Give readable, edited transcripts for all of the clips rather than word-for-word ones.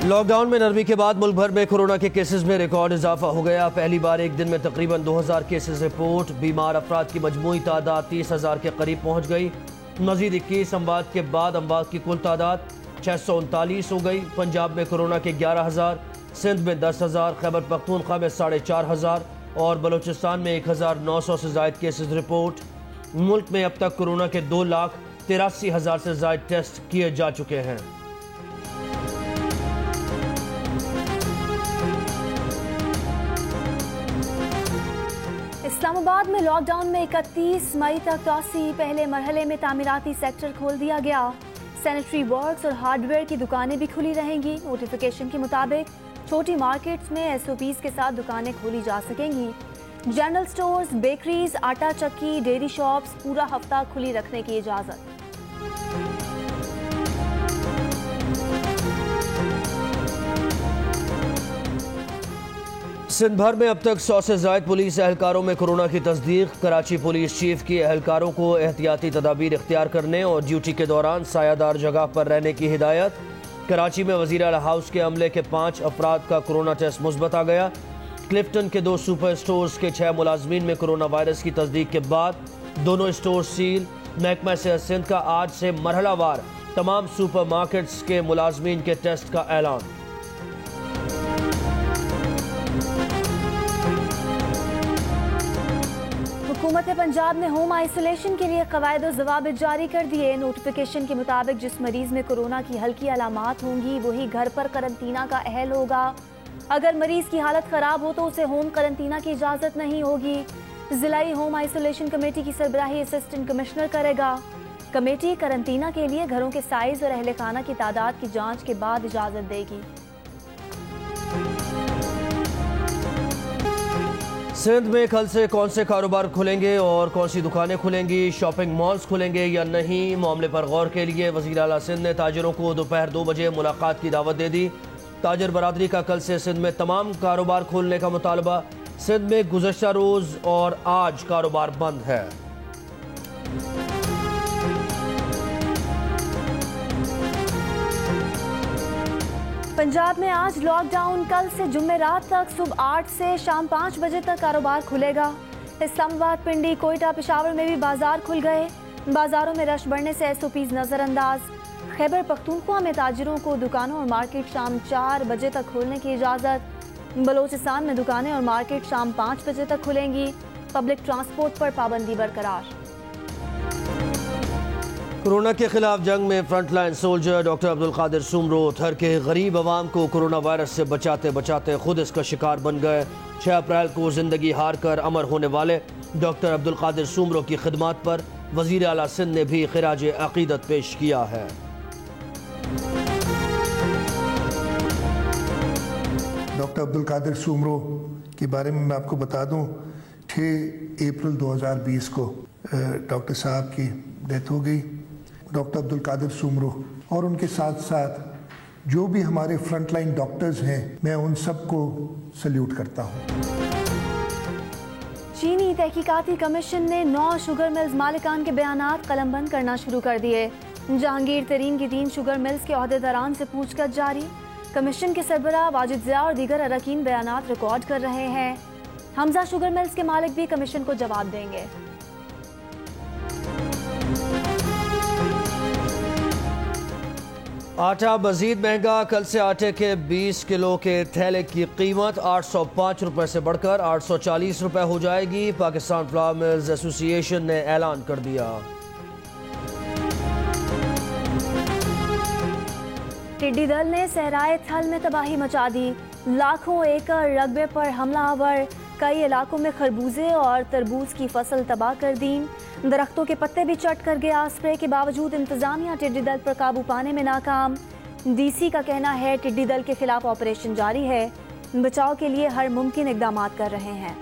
Lockdown में नरमी के बाद मुल्क भर में कोरोना के केसेस में रिकॉर्ड इजाफा हो गया। पहली बार एक दिन में तकरीबन 2000 केसेस रिपोर्ट। बीमार अफराद की मजमूई तादाद 30,000 के करीब पहुँच गई। मजीद 21 अमवात के बाद अमवात की कुल तादाद 639 हो गई। पंजाब में कोरोना के 11,000, सिंध में 10,000, खैबर पख्तूनख्वा में 4,500 और बलूचिस्तान में 1,900 से जायद केसेस रिपोर्ट। मुल्क में अब तक कोरोना के 2,83,000 से जायद टेस्ट किए जा चुके हैं। इस्लामाबाद में लॉकडाउन में 31 मई तक तोसी पहले मरहले में तामीराती सेक्टर खोल दिया गया। सैनिटरी वर्क्स और हार्डवेयर की दुकानें भी खुली रहेंगी। नोटिफिकेशन के मुताबिक छोटी मार्केट्स में SOPs के साथ दुकानें खोली जा सकेंगी। जनरल स्टोर्स, बेकरीज, आटा चक्की, डेयरी शॉप्स पूरा हफ्ता खुली रखने की इजाज़त। सिंध भर में अब तक 100 से जायद पुलिस एहलकारों में कोरोना की तस्दीक। कराची पुलिस चीफ की एहलकारों को एहतियाती तदाबीर इख्तियार करने और ड्यूटी के दौरान सायादार जगह पर रहने की हिदायत। कराची में वज़ीर आला हाउस के अमले के 5 अफराद का कोरोना टेस्ट मुस्बत आ गया। क्लिफ्टन के 2 सुपर स्टोर्स के 6 मुलाजमीन में कोरोना वायरस की तस्दीक के बाद दोनों स्टोर सील। महकमा सेहत सिंध का आज से मरहलावार तमाम सुपर मार्केट्स के मुलाजमीन के टेस्ट का ऐलान। हुकूमत पंजाब ने होम आइसोलेशन के लिए कवायद और ज़वाबित जारी कर दिए। नोटिफिकेशन के मुताबिक जिस मरीज में कोरोना की हल्की अलामात होंगी वही घर पर करंतना का अहल होगा। अगर मरीज की हालत ख़राब हो तो उसे होम करंतना की इजाज़त नहीं होगी। ज़िलाई होम आइसोलेशन कमेटी की सरबराही असिस्टेंट कमिश्नर करेगा। कमेटी करंतना के लिए घरों के साइज और अहल खाना की तादाद की जाँच के बाद इजाज़त देगी। सिंध में कल से कौन से कारोबार खुलेंगे और कौन सी दुकानें खुलेंगी, शॉपिंग मॉल्स खुलेंगे या नहीं, मामले पर गौर के लिए वज़ीर आला सिंध ने ताजरों को दोपहर 2 बजे मुलाकात की दावत दे दी। ताजर बरादरी का कल से सिंध में तमाम कारोबार खोलने का मुतालबा। सिंध में गुज़श्ता रोज़ और आज कारोबार बंद है। पंजाब में आज लॉकडाउन। कल से जुमेरात तक सुबह 8 से शाम 5 बजे तक कारोबार खुलेगा। इस्लामाबाद, पिंडी, कोयटा, पेशावर में भी बाजार खुल गए। बाजारों में रश बढ़ने से SOPs नज़रअंदाज। खैबर पख्तूनख्वा में ताजिरों को दुकानों और मार्केट शाम 4 बजे तक खोलने की इजाज़त। बलूचिस्तान में दुकानें और मार्केट शाम 5 बजे तक खुलेंगी। पब्लिक ट्रांसपोर्ट पर पाबंदी बरकरार। कोरोना के खिलाफ जंग में frontline soldier doctor Abdul Qadir Soomro Thar के गरीब आवाम को कोरोना वायरस से बचाते बचाते खुद इसका शिकार बन गए। 6 अप्रैल को जिंदगी हार कर अमर होने वाले डॉक्टर अब्दुल कादिर सुमरो की खिदमत पर वज़ीर आला सिंध ने भी खिराज अकीदत पेश किया है। डॉक्टर अब्दुल कादिर सुमरो के बारे में मैं आपको बता दूं, 6 अप्रैल 2020 को डॉक्टर साहब की डेथ हो गई। डॉक्टर अब्दुल कादिर सुमरो और उनके साथ साथ जो भी हमारे फ्रंटलाइन डॉक्टर्स हैं, मैं उन सबको सल्यूट करता हूँ। चीनी तहकीकाती कमीशन ने 9 शुगर मिल्स मालिकान के बयानात कलमबंद करना शुरू कर दिए। जहांगीर तरीन की 3 शुगर मिल्स के अहदेदारान से पूछताछ जारी। कमीशन के सरबराह वाजिद ज़िया और दीगर अरकान बयानात रिकॉर्ड कर रहे हैं। हमजा शुगर मिल्स के मालिक भी कमीशन को जवाब देंगे। आटा मजीद महंगा। कल से आटे के 20 किलो के थैले की कीमत 805 रुपये से बढ़कर 840 रुपये हो जाएगी। पाकिस्तान फ्लावर मिल्स एसोसिएशन ने ऐलान कर दिया। टिड्डी दल ने सहराए थल में तबाही मचा दी। लाखों एकड़ रकबे पर हमलावर। कई इलाकों में खरबूजे और तरबूज की फसल तबाह कर दी। दरख्तों के पत्ते भी चट कर गया। स्प्रे के बावजूद इंतजामिया टिड्डी दल पर काबू पाने में नाकाम। DC का कहना है टिड्डी दल के खिलाफ ऑपरेशन जारी है। बचाव के लिए हर मुमकिन इकदाम कर रहे हैं।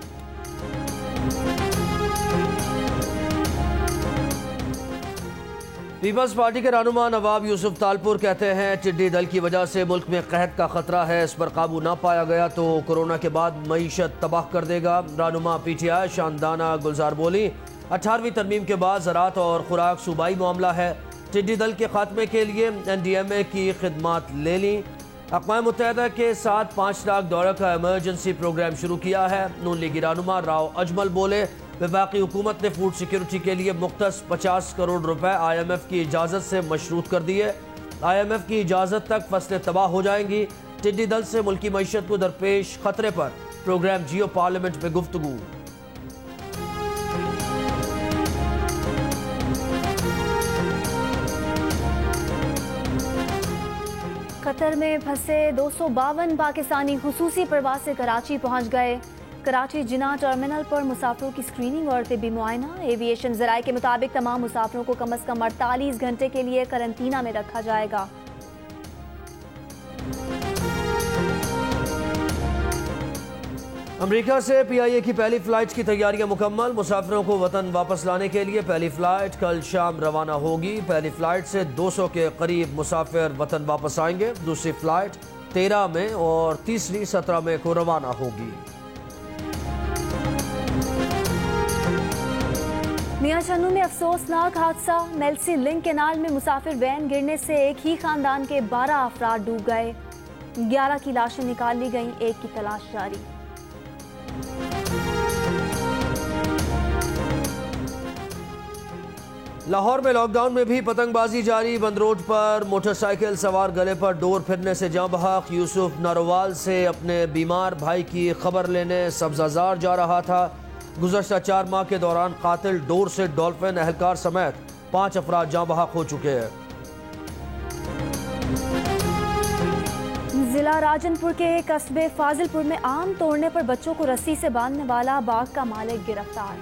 पीपल्स पार्टी के रहनुमा नवाब यूसुफ तालपुर कहते हैं टिड्डी दल की वजह से मुल्क में कहत का खतरा है। इस पर काबू ना पाया गया तो कोरोना के बाद मईशत तबाह कर देगा। रहनुमा PTI शानदाना गुलजार बोली, 18वीं तरमीम के बाद ज़राअत और खुराक सूबाई मामला है। टिड्डी दल के खात्मे के लिए NDMA की खिदमात ले ली। अक़वाम मुत्तहिदा के साथ 5 लाख दौरे का इमरजेंसी प्रोग्राम शुरू किया है। नून लीगी रहनुमा राव अजमल बोले, वफाकी हुकूमत ने फूड सिक्योरिटी के लिए मुख्तस 50 करोड़ रुपए IMF की इजाज़त से मशरूत कर दिए। IMF की इजाज़त तक फसलें तबाह हो जाएंगी। टिड्डी दल से मुल्की मईशत को दरपेश खतरे पर प्रोग्राम जियो पार्लियामेंट में गुफ्तगू। कतर में फंसे 252 पाकिस्तानी खुसूसी प्रवास से कराची पहुंच गए। कराची जिना टर्मिनल पर मुसाफिरों की स्क्रीनिंग और तिब्बी मुआयना। एविएशन ज़राए के मुताबिक तमाम मुसाफिरों को कम अज़ कम 48 घंटे के लिए करंतना में रखा जाएगा। अमेरिका से PIA की पहली फ्लाइट की तैयारियां मुकम्मल। मुसाफिरों को वतन वापस लाने के लिए पहली फ्लाइट कल शाम रवाना होगी। पहली फ्लाइट से 200 के करीब मुसाफिर वतन वापस आएंगे। दूसरी फ्लाइट 13 में और तीसरी 17 में को रवाना होगी। मियां चन्नू में अफसोसनाक हादसा। मेल्सी लिंक केनाल में मुसाफिर वैन गिरने से एक ही खानदान के 12 अफराद डूब गए। 11 की लाशें निकाल ली गईं, एक की तलाश जारी। लाहौर में लॉकडाउन में भी पतंगबाजी जारी। बंद रोड पर मोटरसाइकिल सवार गले पर डोर फिरने से जाँ बहक। यूसुफ नारोवाल से अपने बीमार भाई की खबर लेने सब्जाजार जा रहा था। गुज़श्ता 4 माह के दौरान कातिल डोर से डॉल्फिन एहलकार समेत 5 अफराद जाँ बहक हो चुके हैं। जिला राजनपुर के कस्बे फाजिलपुर में आम तोड़ने पर बच्चों को रस्सी से बांधने वाला बाग का मालिक गिरफ्तार।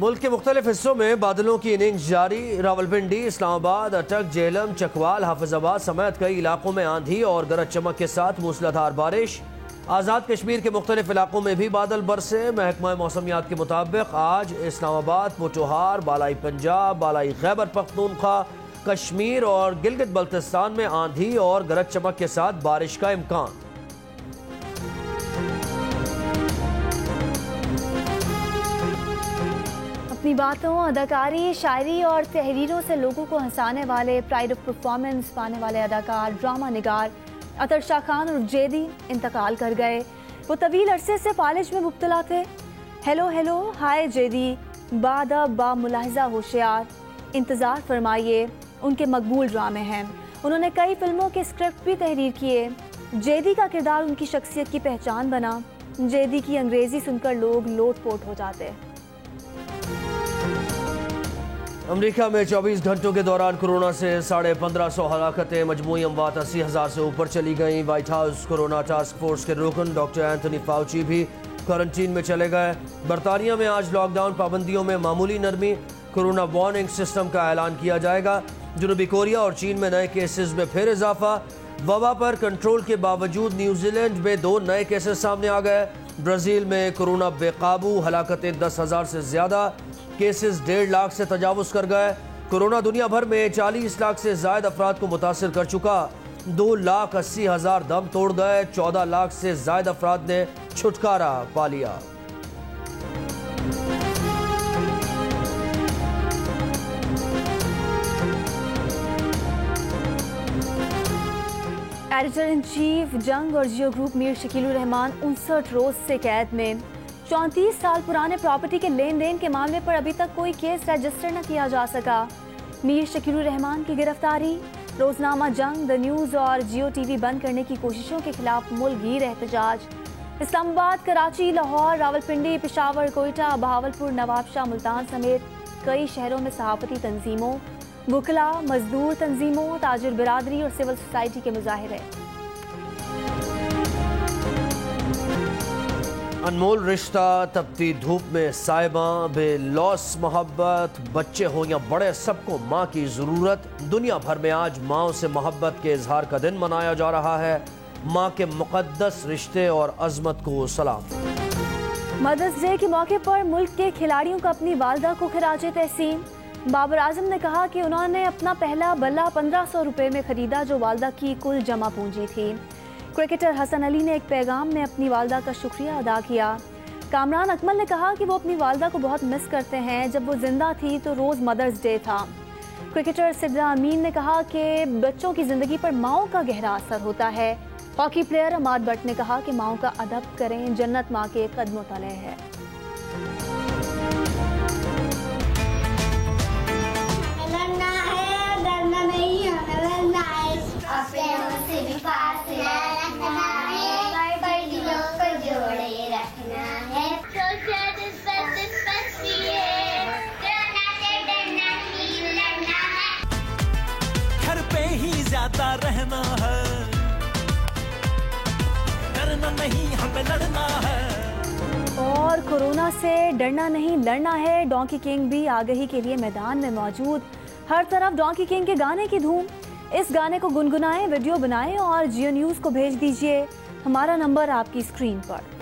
मुल्क के मुख्तलिफ हिस्सों में बादलों की इनिंग्स जारी। रावलपिंडी, इस्लामाबाद, अटक, जेहलम, चकवाल, हाफिजाबाद समेत कई इलाकों में आंधी और गरज चमक के साथ मूसलाधार बारिश। आज़ाद कश्मीर के मुख्तलिफ इलाकों में भी बादल बरसे। महकमा मौसमियात के मुताबिक आज इस्लामाबाद, पोटोहार, बालाई पंजाब, बालाई खैबर पख्तूनख्वा, कश्मीर और गिलगित बल्तिस्तान में आंधी और गरज चमक के साथ बारिश का इम्कान। अपनी बातों, अदाकारी, शायरी और तहरीरों से लोगों को हंसाने वाले प्राइड ऑफ परफॉर्मेंस पाने वाले अदाकार, ड्रामा निगार अतर शाह खान और जेदी इंतकाल कर गए। वो तवील अरसे से फालिज में मुब्तला थे। हेलो हेलो हाय जेदी, बादब बा मुलाहिजा होशियार, इंतज़ार फरमाइए उनके मकबूल ड्रामे हैं। उन्होंने कई फिल्मों के स्क्रिप्ट भी तहरीर किए। जेदी का किरदार उनकी शख्सियत की पहचान बना। जेदी की अंग्रेज़ी सुनकर लोग लोटपोट हो जाते। अमेरिका में 24 घंटों के दौरान कोरोना से 1550 हलाकतें, मजमूई अमवात 80,000 से ऊपर चली गईं। White house corona task force के रुकन डॉक्टर एंथनी फाउची भी क्वारंटीन में चले गए। बरतानिया में आज लॉकडाउन पाबंदियों में मामूली नरमी। कोरोना वार्निंग सिस्टम का ऐलान किया जाएगा। जनूबी कोरिया और चीन में नए केसेस में फिर इजाफा। वबा पर कंट्रोल के बावजूद न्यूजीलैंड में 2 नए केसेस सामने आ गए। ब्राज़ील में कोरोना बेकाबू, हलाकतें 10,000 से ज़्यादा, केसेस 1.5 लाख से तजावुज़ कर गए। कोरोना दुनिया भर में 40 लाख से ज़ायद अफराद को मुतासिर कर चुका। 2,80,000 दम तोड़ गए। 14 लाख से ज़ायद अफराद ने छुटकारा पा लिया। एडिटर इन चीफ जंग और जियो ग्रुप मीर शकीलुर रहमान 59 रोज से कैद में। 34 साल पुराने प्रॉपर्टी के लेन देन के मामले पर अभी तक कोई केस रजिस्टर न किया जा सका। मीर शकीलुर रहमान की गिरफ्तारी। रोजनामा जंग, द न्यूज़ और जियो टीवी बंद करने की कोशिशों के खिलाफ मुल्कगीर एहतजाज। इस्लामाबाद, कराची, लाहौर, रावलपिंडी, पेशावर, कोयटा, बहावलपुर, नवाबशाह, मुल्तान समेत कई शहरों में सहाफती तंजीमों, वकला, मजदूर तंजीमों, ताजिर बिरादरी और सिविल सोसाइटी के मुजाहिरे। अनमोल रिश्ता, तपती धूप में साहिबा, बेलौस मोहब्बत, बच्चे हो या बड़े, सबको माँ की ज़रूरत। दुनिया भर में आज माँओं से मोहब्बत के इजहार का दिन मनाया जा रहा है। माँ के मुक़द्दस रिश्ते और अज़मत को सलाम। मदर्स डे के मौके पर मुल्क के खिलाड़ियों का अपनी वालदा को खिराजे तहसीन। बाबर आजम ने कहा कि उन्होंने अपना पहला बल्ला 1500 रुपये में खरीदा, जो वालदा की कुल जमा पूंजी थी। क्रिकेटर हसन अली ने एक पैगाम में अपनी वालदा का शुक्रिया अदा किया। कामरान अकमल ने कहा कि वो अपनी वालदा को बहुत मिस करते हैं। जब वो जिंदा थी तो रोज़ मदर्स डे था। क्रिकेटर सिद्रा अमीन ने कहा कि बच्चों की जिंदगी पर माओ का गहरा असर होता है। हॉकी प्लेयर अमाद भट्ट ने कहा कि माओ का अदब करें, जन्नत माँ के कदमों तले है। लड़ना है, डरना नहीं, हमें लड़ना है, अपनों से भी फासला रखना है, भाई दिलों को जोड़े रखना है। सोशल डिस्टेंस पिए, कोरोना से डरना नहीं, लड़ना है। घर पे ही ज्यादा रहना है, डरना नहीं, हमें लड़ना है। और कोरोना से डरना नहीं, लड़ना है। डोंकी किंग भी आगही के लिए मैदान में मौजूद। हर तरफ डोंकी किंग के गाने की धूम। इस गाने को गुनगुनाएं, वीडियो बनाएं और जियो न्यूज़ को भेज दीजिए। हमारा नंबर आपकी स्क्रीन पर।